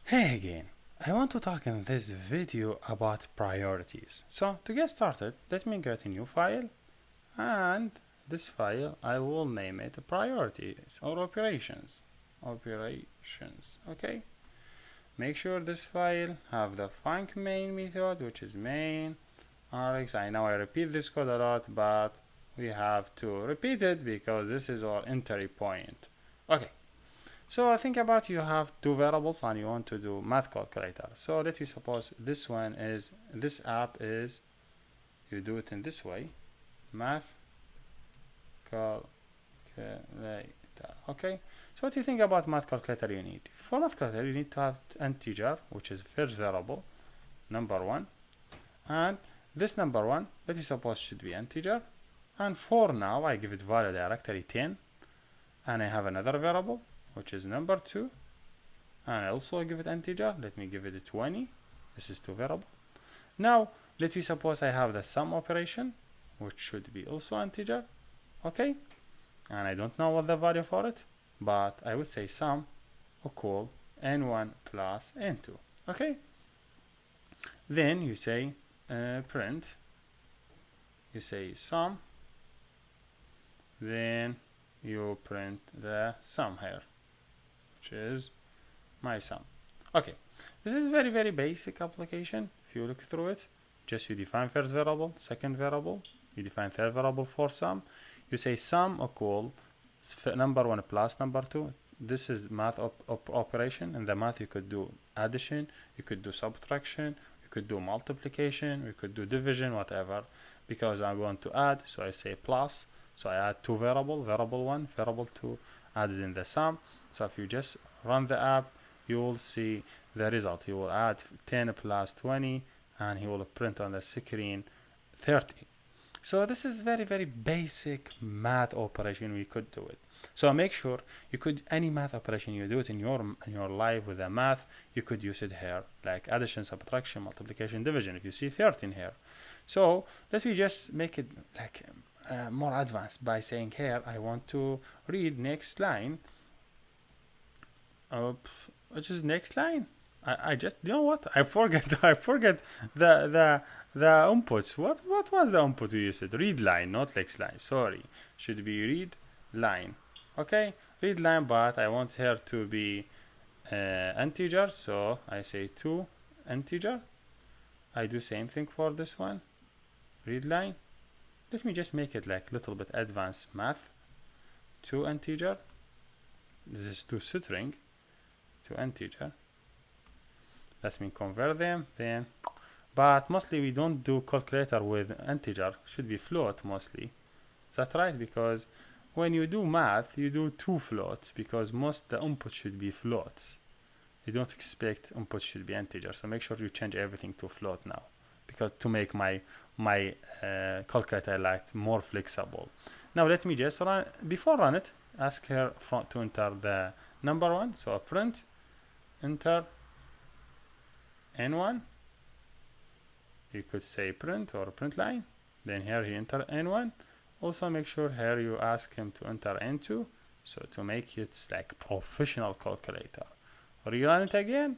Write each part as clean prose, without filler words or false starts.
Hey again, I want to talk in this video about priorities. So to get started, let me get a new file, and this file I will name it priorities or operations. Okay? Make sure this file have the func main method, which is main rx. I know I repeat this code a lot, but we have to repeat it because this is our entry point. Okay. So think about you have two variables and you want to do math calculator. So let me suppose this app is, you do it in this way, math calculator. Okay. So what do you think about math calculator you need? For math calculator you need to have integer, which is first variable, number one, and this number one, let me suppose should be integer. And for now I give it value directory 10, and I have another variable which is number 2, and I also give it integer. Let me give it a 20. This is two variable. Now let me suppose I have the sum operation, which should be also integer. Okay, and I don't know what the value for it, but I would say sum equal n1 plus n2. Okay, then you say print, you say sum, then you print the sum here, which is my sum. Okay, this is very basic application. If you look through it, just you define first variable, second variable, you define third variable for sum. You say sum equal number one plus number two. This is math operation. In the math you could do addition, you could do subtraction, you could do multiplication, you could do division, whatever. Because I want to add, so I say plus. So I add two variable, variable 1, variable 2, added in the sum. So if you just run the app, you will see the result. He will add 10 plus 20, and he will print on the screen 30. So this is very basic math operation. We could do it. So make sure you could, any math operation you do it in your life with a math, you could use it here, like addition, subtraction, multiplication, division. If you see 13 here, so let me just make it like more advanced by saying here I want to read next line. Which is next line? I just, you know what? I forget. I forget the inputs. What was the input we used? Read line, not next line. Sorry, should be read line. Okay, read line, but I want here to be integer, so I say 2 integer. I do same thing for this one. Read line. Let me just make it like little bit advanced math. 2 integer. This is 2 string to integer. That's mean convert them then. But mostly we don't do calculator with integer. Should be float mostly. Is that right? Because when you do math, you do 2 floats because most the input should be floats. You don't expect input should be integer. So make sure you change everything to float now, because to make my calculator like more flexible. Now let me just run, before run it, ask her to enter the number one. So print enter n1. You could say print or print line. Then here he enter n1. Also make sure here you ask him to enter n2. So to make it like professional calculator. Rerun it again.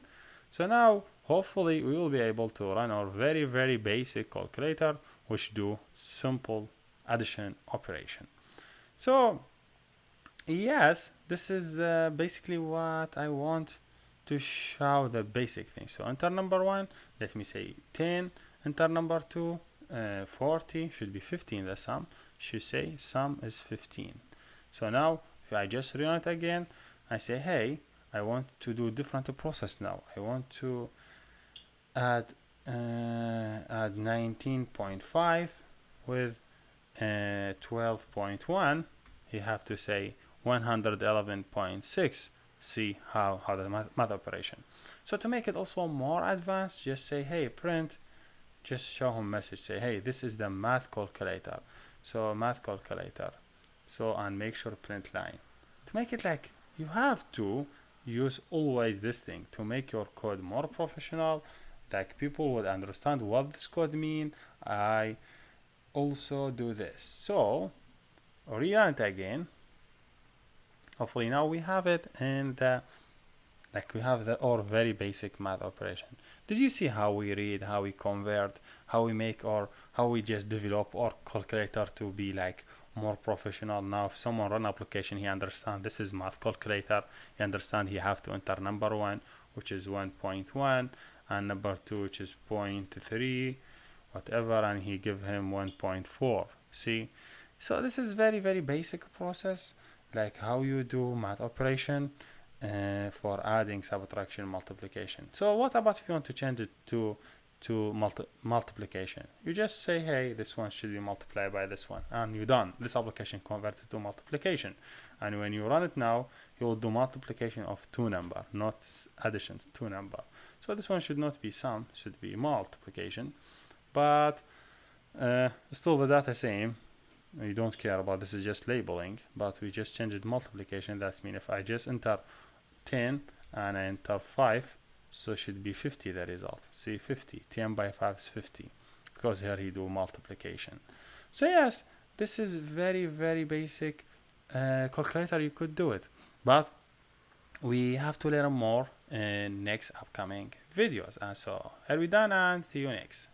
So now hopefully we will be able to run our very basic calculator, which do simple addition operation. So yes, this is basically what I want to show, the basic thing. So enter number one, let me say 10, enter number two, 40, should be 15 the sum, should say sum is 15. So now if I just run it again, I say hey, I want to do different process now. I want to add 19.5 with 12.1. You have to say 111.6. See how the math operation. So to make it also more advanced, just say hey print, just show him message, say hey, this is the math calculator. So math calculator. So and make sure print line. To make it like, you have to use always this thing to make your code more professional, like people would understand what this code mean. I also do this. So rerun it again. Hopefully now we have it in the Like we have the or very basic math operation. Did you see how we read, how we convert, how we make, or how we just develop our calculator to be like more professional? Now if someone run application, he understand this is math calculator. He understand he have to enter number 1, which is 1.1, and number 2, which is 0.3, whatever, and he give him 1.4. See, so this is very very basic process, like how you do math operation for adding, subtraction, multiplication. So what about if you want to change it to multiplication? You just say, hey, this one should be multiplied by this one, and you're done. This application converted to multiplication, and when you run it now, you will do multiplication of 2 number, not additions, 2 number. So this one should not be sum, should be multiplication, but still the data same. You don't care about this, is just labeling, but we just changed multiplication. That means if I just enter 10 and I enter 5, so it should be 50 the result. See, 50, 10 by 5 is 50, because here he do multiplication. So yes, this is very very basic calculator. You could do it, but we have to learn more in next upcoming videos. And so here we done, and see you next.